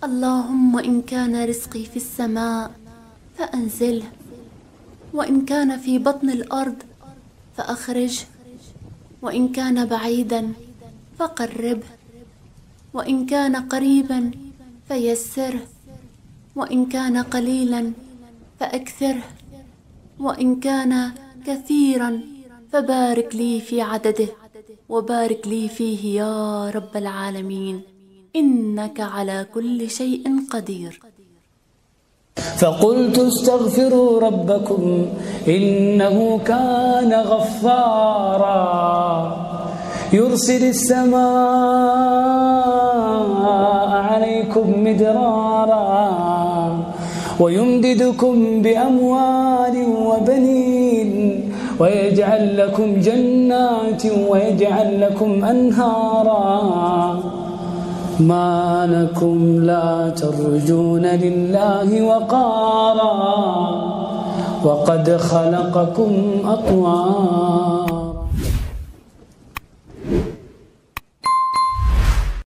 اللهم إن كان رزقي في السماء فأنزله، وإن كان في بطن الأرض فأخرجه، وإن كان بعيدا فقربه، وإن كان قريبا فيسره، وإن كان قليلا فأكثره، وإن كان كثيرا فبارك لي في عدده، وبارك لي فيه يا رب العالمين، إنك على كل شيء قدير. فقلت استغفروا ربكم إنه كان غفارا يرسل السماء عليكم مدرارا ويمددكم بأموال وبنين ويجعل لكم جنات ويجعل لكم أنهارا ما لكم لا ترجون لله وقارا وقد خلقكم أطوارا.